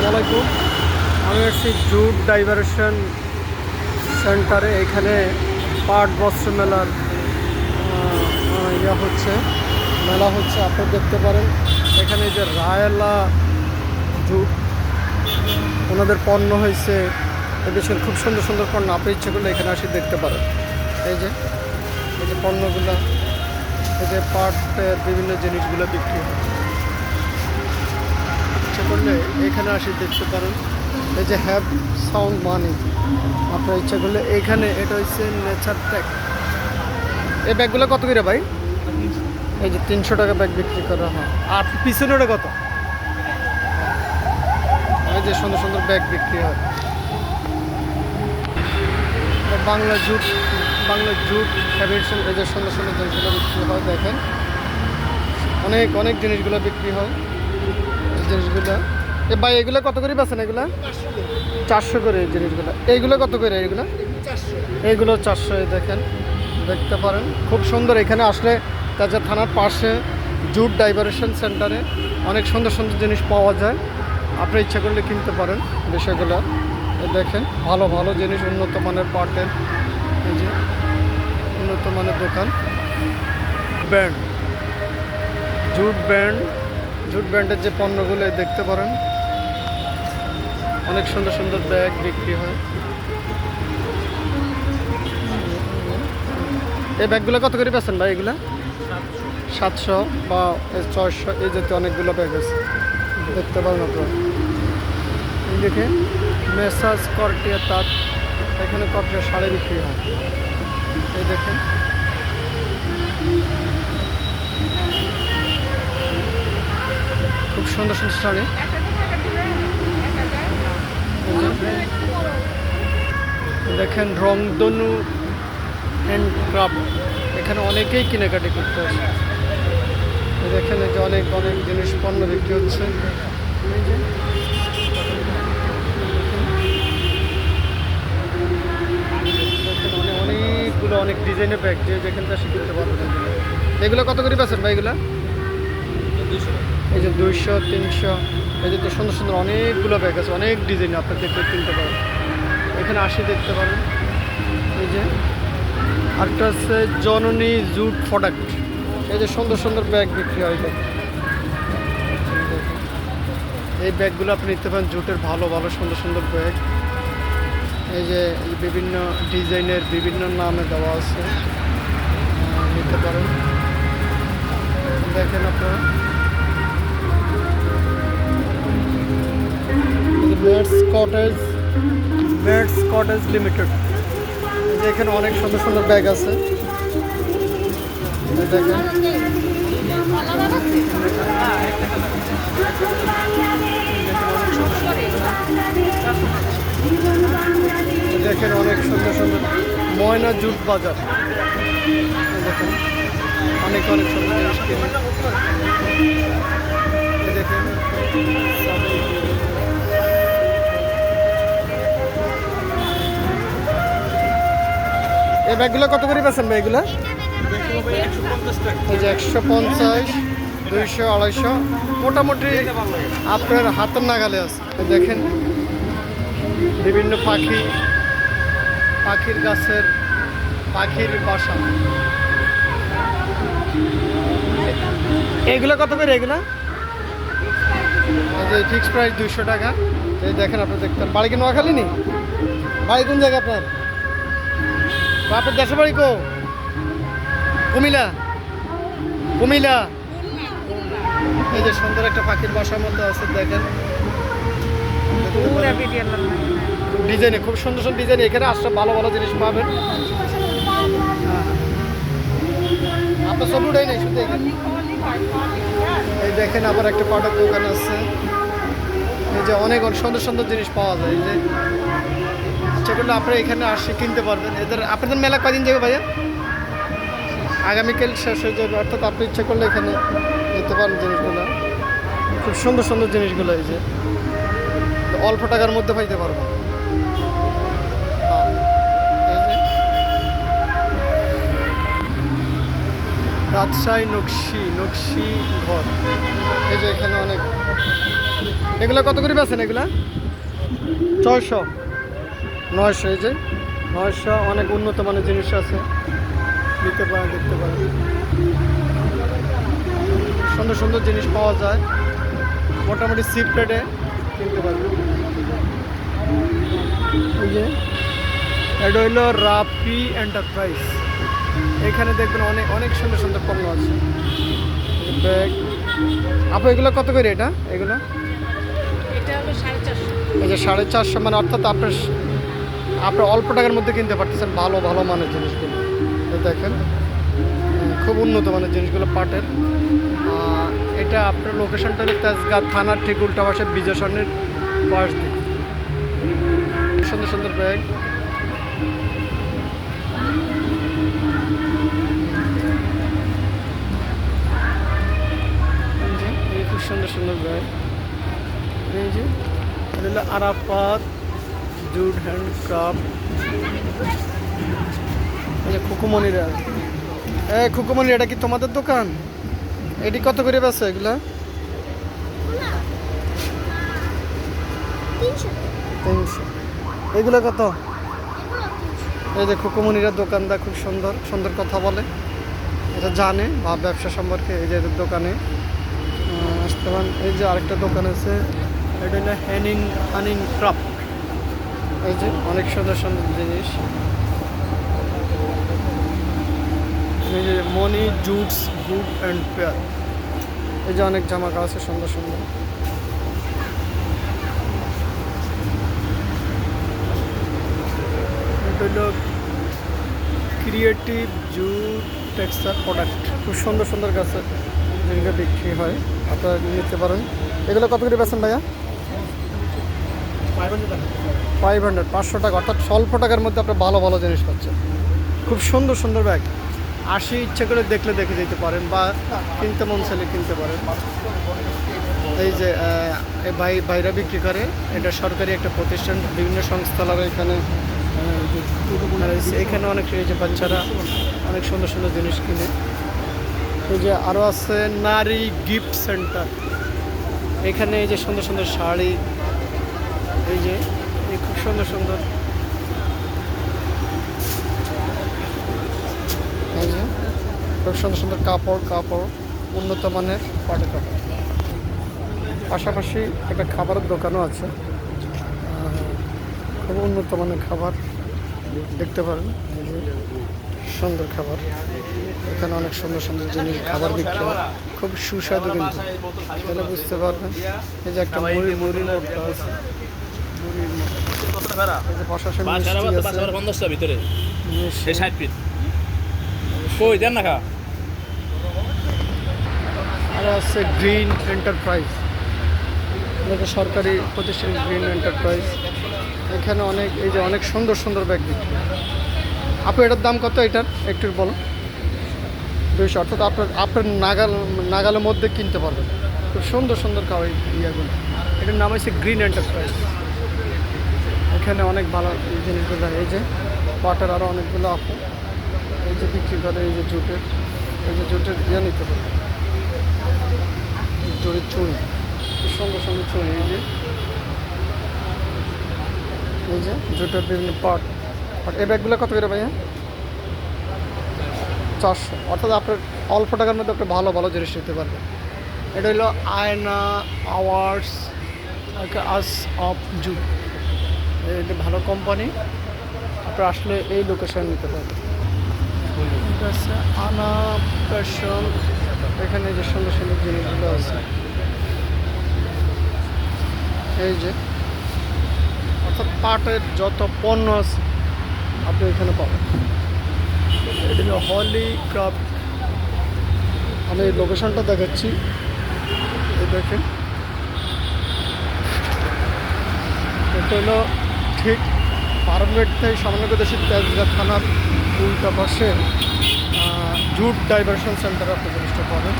আলাইকুম। আমি আসছি জুট ডাইভারশন সেন্টারে। এখানে পাট বস্ত্র মেলার মেলা হচ্ছে। আপনারা দেখতে পারেন এখানে যে রায়লা জুট, ওনাদের পণ্য হয়েছে এদেশের খুব সুন্দর সুন্দর পণ্য। আপনি ইচ্ছে করলে এখানে আসি দেখতে পারেন। এই যে পণ্যগুলো, এই যে পাটের বিভিন্ন জিনিসগুলো বিক্রি হয়। ইচ্ছে করলে এখানে আসি দেখতে পারেন। এই যে হ্যাভ সাউন্ড মানি, আপনার ইচ্ছা করলে এইখানে। এটা হচ্ছে নেচার টেক। এই ব্যাগগুলো কত করে ভাই? এই যে 300 টাকা ব্যাগ বিক্রি করা হয়। আর পিছনে ওটা কত? এই যে সুন্দর সুন্দর ব্যাগ বিক্রি হয়। বাংলা জুট ফ্যাব্রিক্স, এই যে সুন্দর সুন্দর জিনিসগুলো বিক্রি হয়। দেখেন অনেক অনেক জিনিসগুলো বিক্রি হয়। জিনিসগুলো ভাই এগুলো কত করে বেছেন? এগুলো 400 করে। এই জিনিসগুলো এইগুলো কত করে? এইগুলো 400। দেখেন, দেখতে পারেন খুব সুন্দর। এখানে আসলে তাজা থানার পাশে জুট ডাইভারশন সেন্টারে অনেক সুন্দর সুন্দর জিনিস পাওয়া যায়। আপনি ইচ্ছা করলে কিনতে পারেন বিষয়গুলো। দেখেন ভালো ভালো জিনিস, উন্নত মানের পাটের, এই যে উন্নত মানের দোকান। ব্যান্ড, জুট ব্যান্ডের যে পণ্যগুলো দেখতে পারেন। অনেক সুন্দর সুন্দর ব্যাগ বিক্রি হয়। এই ব্যাগগুলো কত করে বেছেন ভাই? এগুলা 700 বা 600, এই জাতীয় অনেকগুলো ব্যাগ আছে, দেখতে পারেন আপনারা। দেখে মেসাজ কর্টিয়া তাঁত, এখানে কর্টিয়া শাড়ি বিক্রি হয়। এই দেখেন খুব সুন্দর সুন্দর শাড়ি। দেখেন রংধনু হ্যান্ড ক্রাফট, এখানে অনেকেই কেনাকাটি করতে আসে। দেখেন এই যে অনেক অনেক জিনিস পণ্য বিক্রি হচ্ছে। অনেকগুলো অনেক ডিজাইনের ব্যাগ, যে যেখান থেকে কিনতে পারবেন। এগুলো কত করে বেছেন ভাই? এগুলো এই যে 200, 300। এই যে তো সুন্দর সুন্দর অনেকগুলো ব্যাগ আছে, অনেক ডিজাইন আপনার দেখতে কিনতে পারেন। এখানে আসি দেখতে পারেন। এই যে আরেকটা হচ্ছে জননী জুট প্রোডাক্ট, এই যে সুন্দর সুন্দর ব্যাগ বিক্রি হয়। এই ব্যাগগুলো আপনি নিতে পারেন, জুটের ভালো ভালো সুন্দর সুন্দর ব্যাগ। এই যে বিভিন্ন ডিজাইনের, বিভিন্ন নামে দেওয়া আছে, নিতে পারেন। দেখেন আপনারা মেটস কটেজ লিমিটেড, এখানে অনেক সুন্দর সুন্দর ব্যাগ আছে। দেখেন দেখেন অনেক সুন্দর সুন্দর ময়না জুট বাজার। দেখেন অনেক অনেক সুন্দর জিনিস কিনে। দেখেন এই ব্যাগগুলো কত করে বেছেন ভাই? এগুলো এই যে 150, 200, 250, মোটামুটি আপনার হাতের নাগালে আছে। দেখেন বিভিন্ন পাখির গাছের পাখির বাসা। এগুলো কত করে? এগুলো এই যে ফিক্স প্রাইস 200 টাকা। এই দেখেন আপনি দেখতেন। বাড়ি কি নোয়াখালী? নি বাড়ি কোন জায়গা আপনার? আপনার দেশের বাড়ি কো? কুমিল্লা। এই যে সুন্দর একটা পাখির বাসার মতো আছে। দেখেন ডিজাইনে খুব সুন্দর সুন্দর ডিজাইন। এখানে আসলে ভালো ভালো জিনিস পাবেন। আপনার সব উঠাই নেই শুধু এখানে। এই দেখেন আবার একটা পাটের দোকান আছে। এই যে অনেক সুন্দর সুন্দর জিনিস পাওয়া যায়। এই যে ইচ্ছা করলে আপনারা এখানে আসে কিনতে পারবেন। আপনাদের মেলা কদিন যাবে ভাইয়া? আগামীকাল শেষ হয়ে যাবে, অর্থাৎ আপনি ইচ্ছা করলে এখানে নিতে পারেন জিনিসগুলো। খুব সুন্দর সুন্দর জিনিসগুলো এই যে অল্প টাকার মধ্যে পাইতে পারবো। রাজশাহী নকশি ঘর, এই যে এখানে অনেক এগুলো কত করে বেছেন এগুলা? 600, 900। এই যে 900, অনেক উন্নত মানের জিনিস আছে, নিতে পারেন, দেখতে পারেন। সুন্দর সুন্দর জিনিস পাওয়া যায়, মোটামুটি চিপ রেটে কিনতে পারবেন। এই যে এটা হইলো রাফি এন্টারপ্রাইজ। এখানে দেখবেন অনেক অনেক সুন্দর সুন্দর পণ্য আছে। ব্যাগ আপু, এগুলো কত করে এটা? এগুলো এটা হলো 450। এই যে 450, মানে অর্থাৎ আপনার অল্প টাকার মধ্যে কিনতে পারতেছেন ভালো ভালো মানের জিনিসগুলো। দেখেন খুব উন্নত মানের জিনিসগুলো পাটের। এটা আপনার লোকেশনটা হলো তেজগাঁ থানার ঠিক উল্টা পাশে বিজয় সরণির পাশ দিকে। সুন্দর সুন্দর ব্যাগ, এই খুব সুন্দর সুন্দর ব্যাগ। এই যে এটা হলো আরাফাত জুট হ্যান্ড ক্রাফট। এই যে খুকুমনিরা, খুকুমনি, এটা কি তোমাদের দোকান? এটি কত করে বেচো এগুলা? 300। এগুলো কত? এই যে খুকুমনিরা দোকানদার, খুব সুন্দর সুন্দর কথা বলে, এটা জানে বা ব্যবসা সম্পর্কে। এই যে এদের দোকানে আসতে পারেন। এই যে আরেকটা দোকান আছে, এটা হলো হানিং ক্রাফট। এই যে অনেক সুন্দর সুন্দর জিনিস। এই যে মনি জুটস গুড অ্যান্ড পেয়ার। এই যে অনেক জামা কাপড় আছে সুন্দর সুন্দর। এটা হলো ক্রিয়েটিভ জুট টেক্সচার প্রোডাক্ট। খুব সুন্দর সুন্দর কাছে যেগুলো বিক্রি হয়, আপনারা নিতে পারেন। এগুলো কত করে বেচেন ভাইয়া? 500, 500 টাকা, অর্থাৎ স্বল্প টাকার মধ্যে আপনার ভালো ভালো জিনিস পাচ্ছেন। খুব সুন্দর সুন্দর ব্যাগ। ইচ্ছা করে দেখলে দেখে যেতে পারেন, বা কিনতে মন চাইলে কিনতে পারেন। এই যে ভাইরা বিক্রি করে, এটা সরকারি একটা প্রতিষ্ঠান, বিভিন্ন সংস্থারা এখানে এখানে অনেক এই যে বাচ্চারা অনেক সুন্দর সুন্দর জিনিস কিনে। এই যে আরও আছে নারী গিফট সেন্টার। এখানে এই যে সুন্দর সুন্দর শাড়ি, এই যে খুব সুন্দর সুন্দর, এই যে খুব সুন্দর সুন্দর কাপড় উন্নত মানের পাটের কাপড়। পাশাপাশি একটা খাবারের দোকানও আছে, খুব উন্নত মানের খাবার, দেখতে পারেন। সুন্দর খাবার, এখানে অনেক সুন্দর সুন্দর জিনিস খাবার বিক্রি হয়, খুব সুস্বাদু কিন্তু, তাহলে বুঝতে পারবেন। এই যে একটা মুড়ির মোড়টা আছে, প্রশাসন ভিতরে আর আছে গ্রিন এন্টারপ্রাইজ, এটা সরকারি প্রতিষ্ঠান গ্রিন এন্টারপ্রাইজ। এখানে অনেক এই যে অনেক সুন্দর সুন্দর ব্যাগ বিক্রি। আপু, এটার দাম কত? এটার একটু বলো। 200, অর্থাৎ আপনার নাগালের মধ্যে কিনতে পারবেন। খুব সুন্দর সুন্দর ইয়েগুলো। এটার নাম হচ্ছে গ্রিন এন্টারপ্রাইজ। এখানে অনেক ভালো জিনিসগুলো। এই যে পাটের আরও অনেকগুলো আপু এই যে বিক্রি করে। এই যে জুটের, এই যে জুটের ইয়ে নিতে পারে, জুটের চুড়ি, খুব সুন্দর সুন্দর চুড়ি। এই যে জুটের বিভিন্ন পাট। এই ব্যাগগুলো কত করে ভাইয়া? 400, অর্থাৎ আপনার অল্প টাকার মধ্যে আপনি ভালো ভালো জিনিস নিতে পারবেন। এটা হলো আয়না আওয়ার্স আস অফ জুট। এটা ভালো কোম্পানি, আপনার আসলে এই লোকেশন নিতে পারবেন। এটা আছে আনা ফ্যাশন। এখানে যে সুন্দর সুন্দর জিনিসগুলো আছে, এই যে অর্থাৎ পাটের যত পণ্য আছে আপনি এখানে পাবেন। এটা হলো হলি ক্রাফট। আমি এই লোকেশনটা দেখাচ্ছি, এই দেখেন। এটা হলো ঠিক ফার্মগেট থেকে সামান্য দেশে তেজগাঁ থানার উল্টা পাশে জুট ডাইভারশন সেন্টার আপনি জিনিসটা পাবেন।